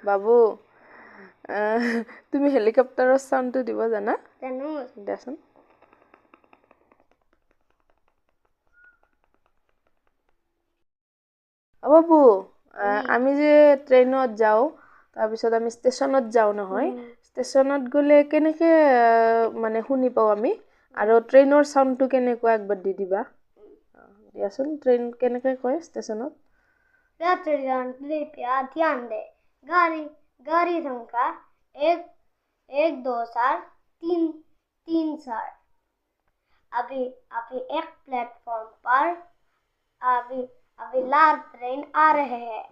বাবু তুমি হেলিকপ্টাৰৰ সাউন্ডটো দিব জানা জানো দেচোন বাবু আমি যে ট্ৰেইনত যাও তাৰ পিছত আমি ষ্টেচনত যাও নহয় ষ্টেচনত গলে কেনেকে মানে শুনি পাও আমি আৰু ট্ৰেইনৰ সাউন্ডটো কেনেকুৱা একবাৰ দি দিবা দিয়াচোন ট্ৰেইন কেনেকে কয় ষ্টেচনত यात्रीगण कृपया ध्यान दें गाड़ी संख्या 1 2 4 3 अभी एक प्लेटफॉर्म पर अभी लाल ट्रेन आ रहे हैं